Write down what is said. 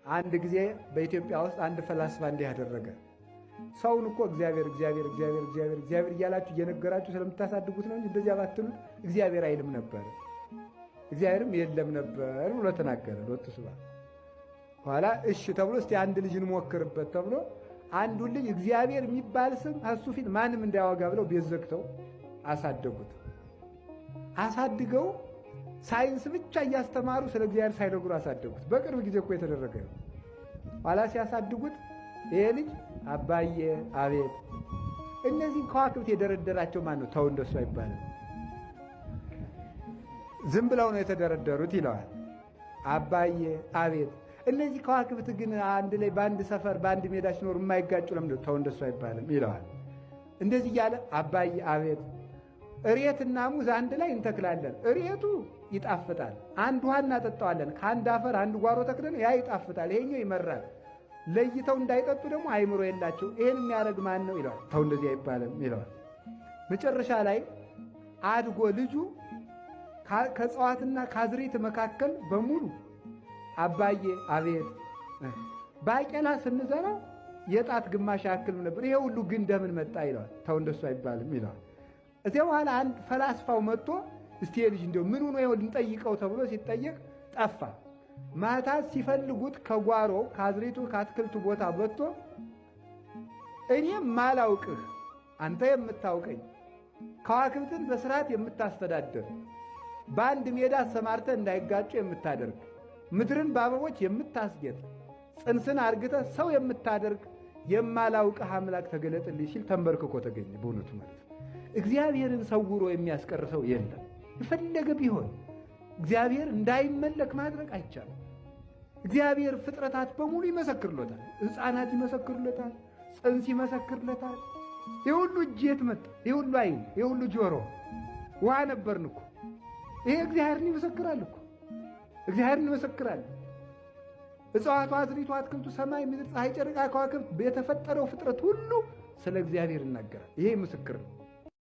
አንድ ጊዜ በኢትዮጵያ ውስጥ አንድ ፈላስፋ እንዲህ ያደረገ ሰውን እኮ እግዚአብሔር እግዚአብሔር እግዚአብሔር እግዚአብሔር እግዚአብሔር እያላችሁ እየነገራችሁ ስለምታሳድጉት ነው እንጂ እንደዚያ ባትሉት እግዚአብሔር አይልም ነበር፣ እግዚአብሔርም የለም ነበር ብሎ ተናገረ። ሎቱ ስብሐት። ኋላ እሺ ተብሎ እስቲ አንድ ልጅ እንሞክርበት ተብሎ አንዱን ልጅ እግዚአብሔር የሚባል ስም እሱ ፊት ማንም እንዳያወጋ ብለው ቤት ዘግተው አሳደጉት። አሳድገው ሳይንስ ብቻ እያስተማሩ ስለ እግዚአብሔር ሳይነግሩ አሳደጉት። በቅርብ ጊዜ እኮ የተደረገ ነው። ኋላ ሲያሳድጉት ይሄ ልጅ አባዬ አቤት፣ እነዚህ ከዋክብት የደረደራቸው ማን ነው? ተው እንደሱ አይባልም፣ ዝም ብለው ነው የተደረደሩት ይለዋል። አባዬ አቤት፣ እነዚህ ከዋክብት ግን አንድ ላይ በአንድ ሰፈር በአንድ ሜዳ ሲኖሩ የማይጋጩ ለምንድን ነው? ተው እንደሱ አይባልም ይለዋል። እንደዚህ እያለ አባዬ አቤት፣ እሬትና ሙዝ አንድ ላይ እንተክላለን፣ እሬቱ ይጣፍጣል፣ አንድ ውሃ እናጠጣዋለን፣ ከአንድ አፈር አንድ ጓሮ ተክለን ያ ይጣፍጣል፣ ይሄኛው ይመራል፣ ለይተው እንዳይጠጡ ደግሞ አይምሮ የላቸው፣ ይሄን የሚያደርግ ማን ነው ይለዋል። ተው እንደዚህ አይባልም ይለዋል። መጨረሻ ላይ አድጎ ልጁ ከእጽዋትና ከአዝርዕት መካከል በሙሉ አባዬ አቤት፣ ባቄላ ስንዘራው የጣት ግማሽ ያክልም ነበር፣ ይሄ ሁሉ ግን እንደምን መጣ ይለዋል። ተው እንደሱ አይባልም ይለዋል። እዚያ በኋላ አንድ ፈላስፋው መጥቶ እስቲ ልጅ እንደው ምን ሆኖ ይሆን እንጠይቀው ተብሎ ሲጠየቅ ጠፋ። ማታ ሲፈልጉት ከጓሮ ከአዝርዕቱ ከአትክልቱ ቦታ ወጥቶ እኔም ማላውቅህ አንተ የምታውቀኝ ከዋክብትን በስርዓት የምታስተዳድር በአንድ ሜዳ ሰማርተህ እንዳይጋጩ የምታደርግ ምድርን በአበቦች የምታስጌጥ ጽንስን አርግተህ ሰው የምታደርግ የማላውቅህ አምላክ ተገለጥልኝ ሲል ተንበርክኮ ተገኘ። በእውነቱ ማለት እግዚአብሔርን ሰውሮ የሚያስቀር ሰው የለም። የፈለገ ቢሆን እግዚአብሔር እንዳይመለክ ማድረግ አይቻልም። እግዚአብሔር ፍጥረታት በሙሉ ይመሰክርለታል። ሕፃናት ይመሰክርለታል፣ ጽንስ ይመሰክርለታል። የሁሉ እጅ የት መጣ? የሁሉ ዓይን፣ የሁሉ ጆሮ ውሃ ነበርን እኮ። ይሄ እግዚአብሔርን ይመሰክራል እኮ። እግዚአብሔርን ይመሰክራል። እጽዋቱ፣ አዝርዕቱ፣ አትክልቱ፣ ሰማይ፣ ምድር፣ ፀሐይ፣ ጨረቃ፣ ከዋክብት የተፈጠረው ፍጥረት ሁሉ ስለ እግዚአብሔር ይናገራል። ይሄ ምስክር ነው።